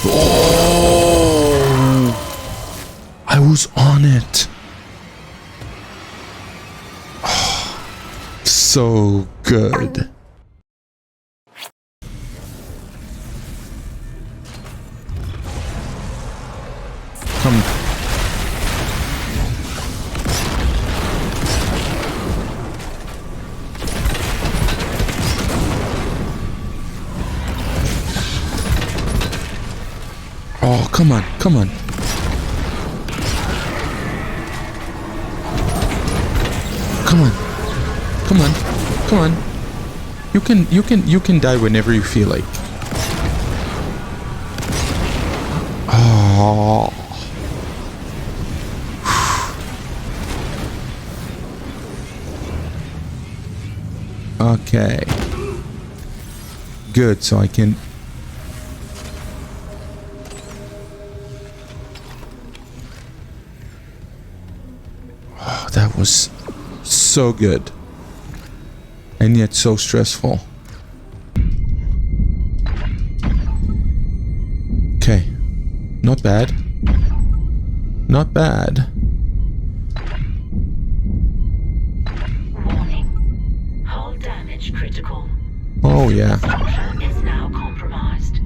Oh, I was on it. Oh, so good. Come. Oh, come on, come on. Come on. Come on. Come on. You can die whenever you feel like. Oh. Okay. Good, so I can... Oh, that was so good. And yet so stressful. Okay. Not bad. Not bad. Warning. Hull damage critical. Oh yeah. Structure is now compromised.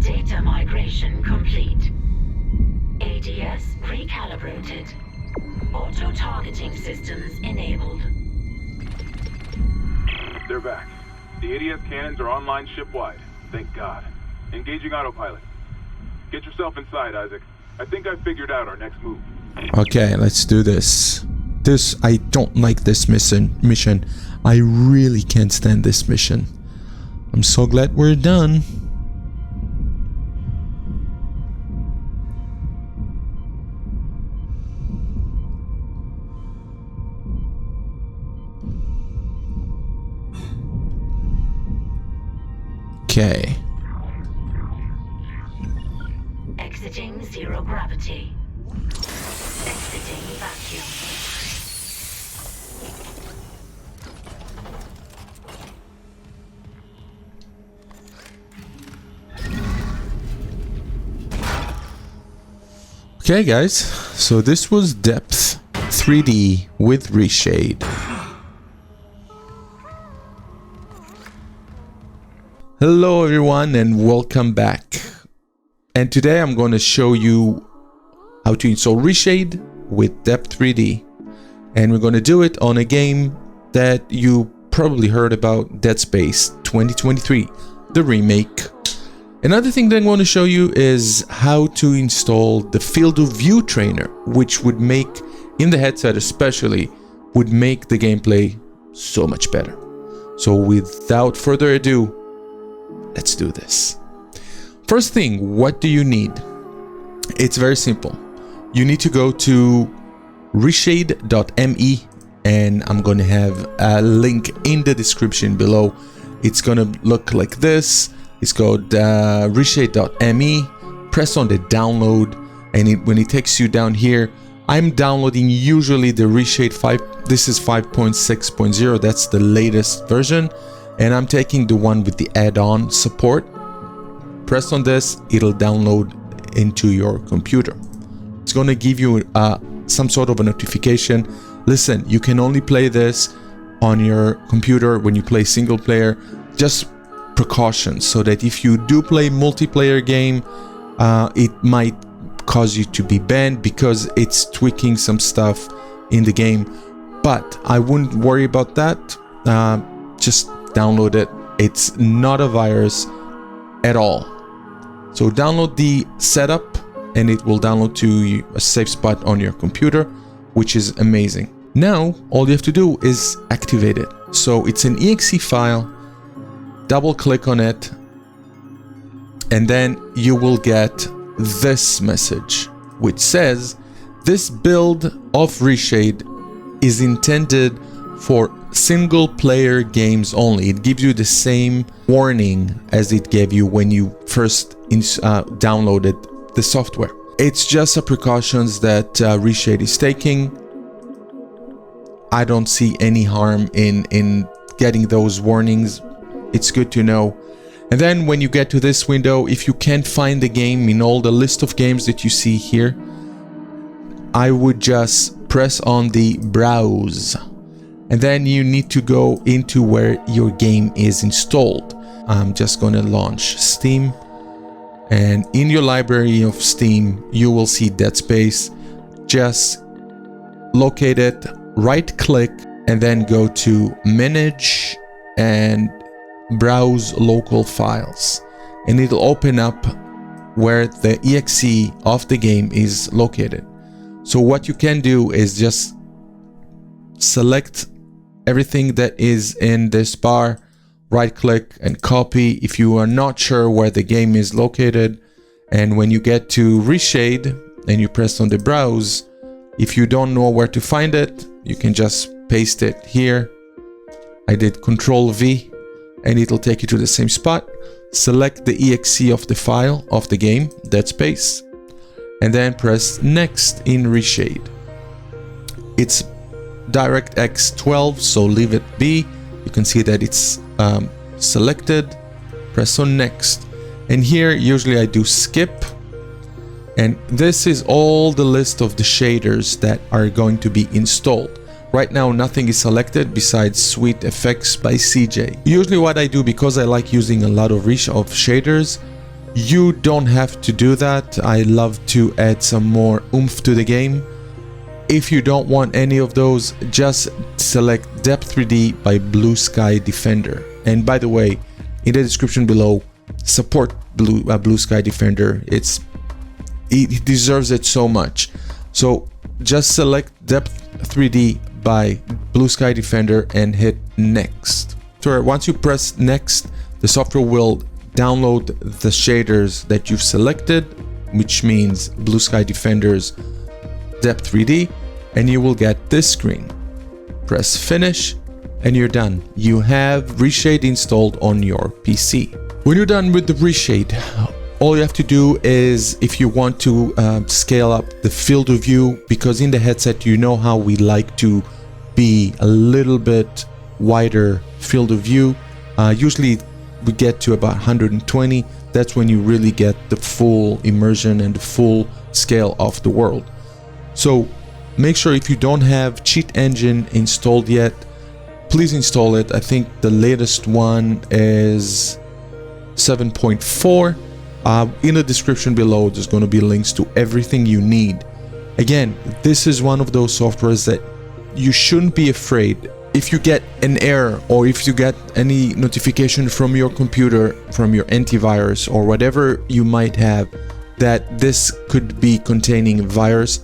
Data migration complete. ADS recalibrated. Auto-targeting systems enabled. They're back. The ADS cannons are online ship-wide. Thank God. Engaging autopilot. Get yourself inside, Isaac. I think I've figured out our next move. Okay, let's do this. I don't like this mission. I really can't stand this mission. I'm so glad we're done. Okay. Exiting zero gravity. Exiting vacuum. Okay, guys. So this was Depth3D with Reshade. Hello everyone and welcome back. And today I'm going to show you how to install Reshade with Depth3D. And we're going to do it on a game that you probably heard about, Dead Space 2023, the remake. Another thing that I'm going to show you is how to install the field of view trainer, which would make, in the headset especially, would make the gameplay so much better. So without further ado, let's do this. First thing, what do you need? It's very simple. You need to go to reshade.me, and I'm going to have a link in the description below. It's going to look like this. It's called reshade.me. Press on the download, and when it takes you down here, I'm downloading usually the Reshade 5. This is 5.6.0. That's the latest version. And I'm taking the one with the add-on support. Press on this, it'll download into your computer. It's going to give you some sort of a notification. Listen, you can only play this on your computer when you play single player. Just precautions, so that if you do play multiplayer game, it might cause you to be banned because it's tweaking some stuff in the game. But I wouldn't worry about that. Just download it. It's not a virus at all. So download the setup and it will download to a safe spot on your computer, which is amazing. Now all you have to do is activate it. So it's an exe file. Double click on it and then you will get this message which says this build of Reshade is intended for single player games only. It gives you the same warning as it gave you when you first downloaded the software. It's just a precautions that Reshade is taking. I don't see any harm in getting those warnings. It's good to know. And then when you get to this window, if you can't find the game in all the list of games that you see here, I would just press on the browse. And then you need to go into where your game is installed. I'm just going to launch Steam. And in your library of Steam, you will see Dead Space. Just locate it, right click, and then go to Manage and Browse Local Files. And it'll open up where the exe of the game is located. So what you can do is just select everything that is in this bar, right click and copy if you are not sure where the game is located. And when you get to Reshade and you press on the browse, if you don't know where to find it, you can just paste it here. I did Control V and it'll take you to the same spot. Select the exe of the file of the game, Dead Space, and then press Next in Reshade. It's DirectX 12, so leave it be. You can see that it's selected. Press on Next. And here, usually I do skip. And this is all the list of the shaders that are going to be installed. Right now, nothing is selected besides Sweet Effects by CJ. Usually what I do, because I like using a lot of shaders, you don't have to do that. I love to add some more oomph to the game. If you don't want any of those, just select Depth3D by BlueSkyDefender. And by the way, in the description below, support BlueSkyDefender. It deserves it so much. So just select Depth3D by BlueSkyDefender and hit Next. So once you press Next, the software will download the shaders that you've selected, which means BlueSkyDefender's Depth3D, and you will get this screen. Press Finish and you're done. You have Reshade installed on your PC. When you're done with the Reshade, all you have to do is, if you want to scale up the field of view, because in the headset you know how we like to be a little bit wider field of view. Usually we get to about 120. That's when you really get the full immersion and the full scale of the world. So make sure, if you don't have Cheat Engine installed yet, please install it. I think the latest one is 7.4. In the description below, there's going to be links to everything you need. Again, this is one of those softwares that you shouldn't be afraid. If you get an error, or if you get any notification from your computer, from your antivirus, or whatever you might have, that this could be containing a virus,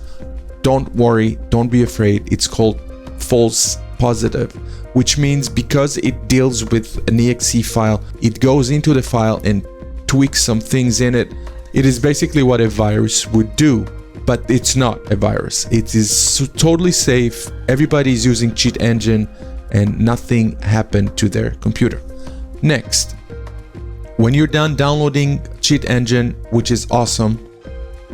don't worry, don't be afraid. It's called false positive, which means because it deals with an exe file, it goes into the file and tweaks some things in it. It is basically what a virus would do, but it's not a virus. It is totally safe. Everybody's using Cheat Engine and nothing happened to their computer. Next, when you're done downloading Cheat Engine, which is awesome,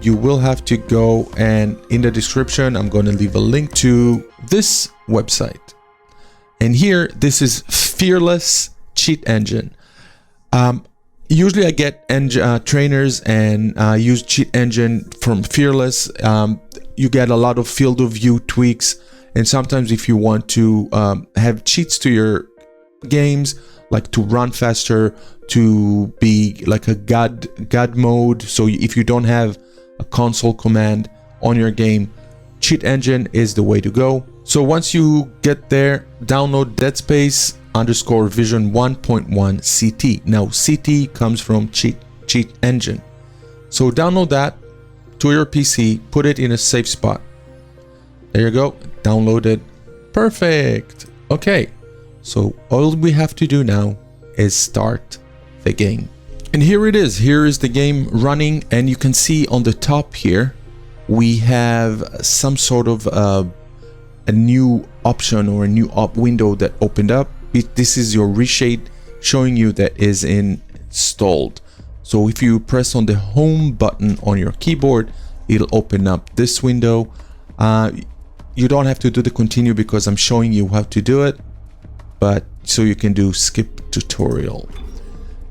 you will have to go, and in the description I'm going to leave a link to this website. And here, this is Fearless Cheat Engine. Usually I get trainers and use Cheat Engine from Fearless. You get a lot of field of view tweaks, and sometimes if you want to have cheats to your games, like to run faster, to be like a God mode, so if you don't have a console command on your game, Cheat Engine is the way to go. So once you get there, download Dead Space _vision 1.1 CT. Now CT comes from Cheat Engine. So download that to your PC, put it in a safe spot. There you go, download it. Perfect. Okay, so all we have to do now is start the game. And here it is. Here is the game running, and you can see on the top here we have some sort of a new option or a new window that opened up. This is your Reshade showing you that is installed. So if you press on the home button on your keyboard, it'll open up this window. You don't have to do the continue because I'm showing you how to do it, but so you can do skip tutorial.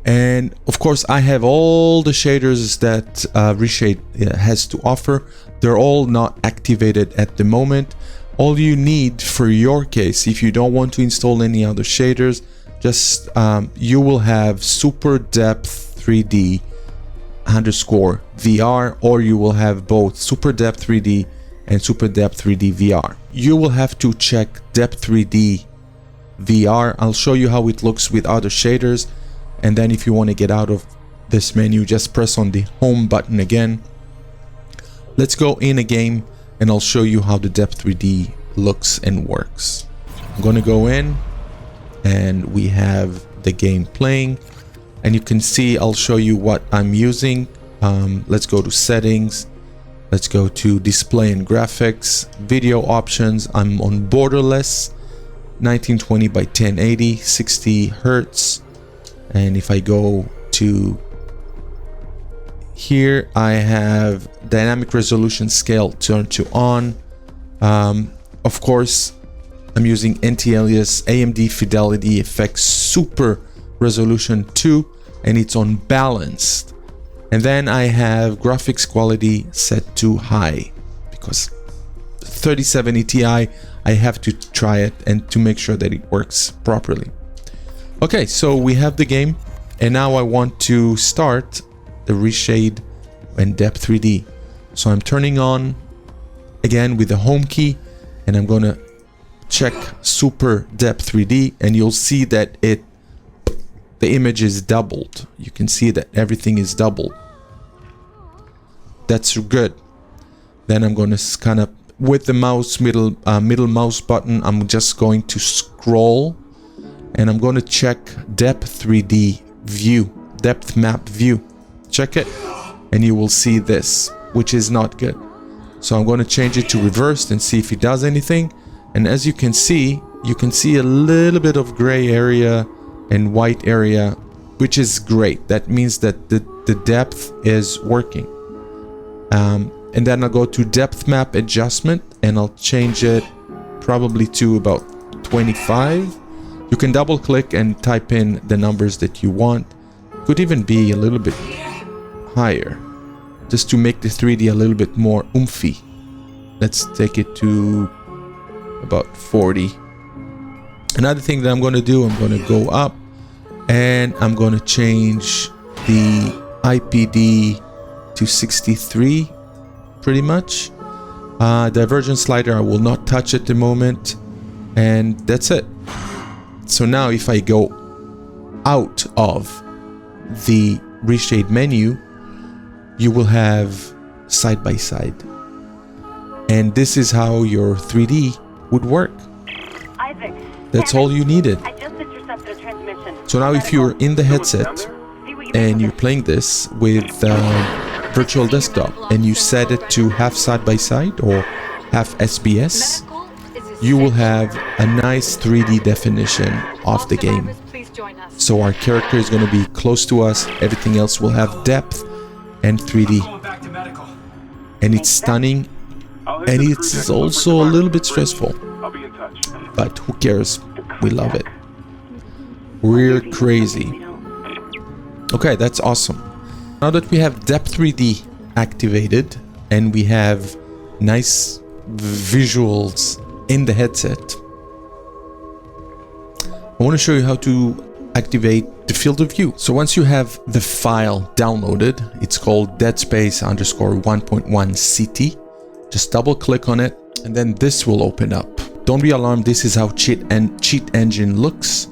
And of course, I have all the shaders that Reshade has to offer. They're all not activated at the moment. All you need for your case, if you don't want to install any other shaders, just you will have Super Depth 3D _ VR, or you will have both Super Depth 3D and Super Depth 3D VR. You will have to check Depth 3D VR. I'll show you how it looks with other shaders, and then if you want to get out of this menu, just press on the home button again. Let's go in a game and I'll show you how the Depth 3D looks and works. I'm going to go in and we have the game playing, and you can see I'll show you what I'm using. Let's go to settings. Let's go to display and graphics, video options. I'm on borderless, 1920 by 1080, 60 hertz. And if I go to here, I have dynamic resolution scale turned to on. Of course, I'm using anti-alias AMD Fidelity FX Super Resolution 2, and it's on balanced. And then I have graphics quality set to high, because 3070 Ti, I have to try it and to make sure that it works properly. Okay, so we have the game, and now I want to start the Reshade and Depth3D. So I'm turning on again with the home key, and I'm gonna check Super Depth3D, and you'll see that the image is doubled. You can see that everything is doubled. That's good. Then I'm gonna kind of, with the mouse middle mouse button, I'm just going to scroll, and I'm going to check Depth 3D view, depth map view. Check it, and you will see this, which is not good. So I'm going to change it to reversed and see if it does anything. And as you can see a little bit of gray area and white area, which is great. That means that the depth is working. And then I'll go to depth map adjustment, and I'll change it probably to about 25. You can double click and type in the numbers that you want. Could even be a little bit higher, just to make the 3D a little bit more oomphy. Let's take it to about 40. Another thing that I'm going to do, I'm going to go up and I'm going to change the IPD to 63 pretty much. Divergence slider I will not touch at the moment, and that's it. So now if I go out of the Reshade menu, you will have side by side, and this is how your 3D would work. Isaac, that's all you needed. I just intercepted a transmission. So now if you're in the headset and you're playing this with virtual desktop and you set it to half side by side or half SBS, you will have a nice 3D definition of the game. So our character is going to be close to us, everything else will have depth and 3D. And it's stunning, and it's also a little bit stressful. But who cares? We love it. We're crazy. Okay, that's awesome. Now that we have Depth 3D activated and we have nice visuals in the headset, I want to show you how to activate the field of view. So once you have the file downloaded, it's called Dead Space _1.1 CT. Just double click on it and then this will open up. Don't be alarmed, this is how Cheat Engine looks.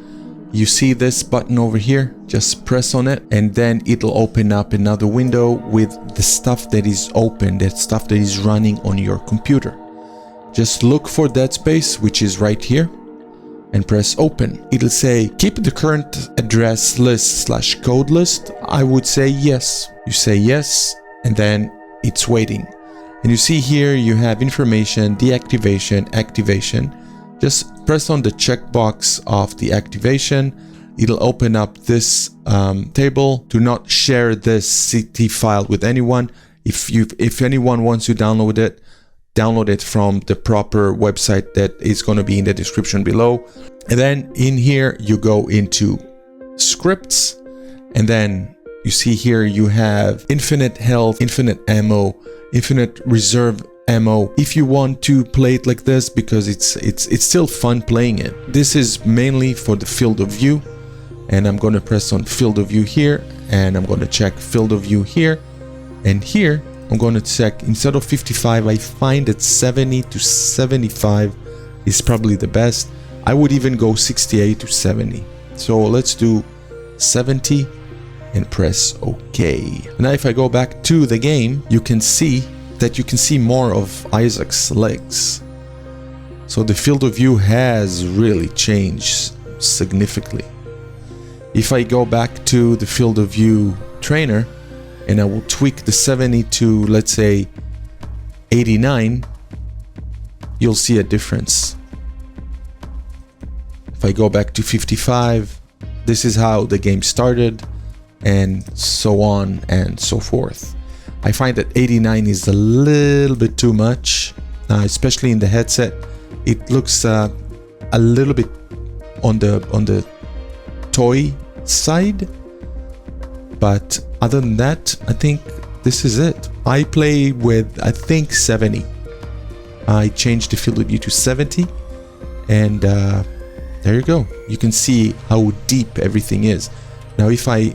You see this button over here, just press on it and then it'll open up another window with the stuff that is open, that stuff that is running on your computer. Just look for Dead Space, which is right here, and press open. It'll say keep the current address list / code list. I would say yes. You say yes and then it's waiting. And you see here you have information, deactivation, activation. Just press on the checkbox of the activation. It'll open up this table. Do not share this CT file with anyone. If anyone wants to download it from the proper website that is going to be in the description below. And then in here you go into scripts And then you see here you have infinite health, infinite ammo, infinite reserve ammo if you want to play it like this, because it's still fun playing it. This is mainly for the field of view, and I'm going to press on field of view here, and I'm going to check field of view here, and here I'm going to check, instead of 55, I find that 70 to 75 is probably the best. I would even go 68 to 70. So let's do 70 and press OK. Now if I go back to the game, you can see that you can see more of Isaac's legs. So the field of view has really changed significantly. If I go back to the field of view trainer and I will tweak the 70 to, let's say, 89, you'll see a difference. If I go back to 55, this is how the game started, and so on and so forth. I find that 89 is a little bit too much, especially in the headset. It looks a little bit on the toy side, but other than that, I think this is it. I play with, I think, 70. I changed the field of view to 70, and there you go. You can see how deep everything is. Now if I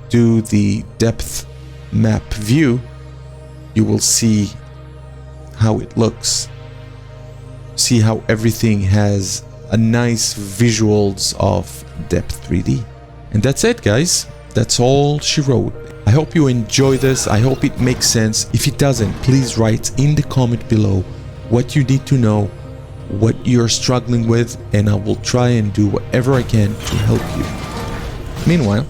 do the depth map view, you will see how it looks. See how everything has a nice visuals of Depth3D. And that's it, guys. That's all she wrote. I hope you enjoy this. I hope it makes sense. If it doesn't, please write in the comment below what you need to know, what you're struggling with, and I will try and do whatever I can to help you. Meanwhile,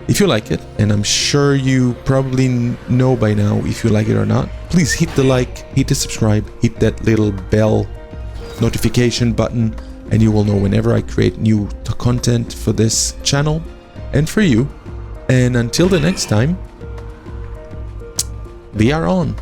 if you like it, and I'm sure you probably know by now if you like it or not, please hit the like, hit the subscribe, hit that little bell notification button, and you will know whenever I create new content for this channel and for you. And until the next time, we are on.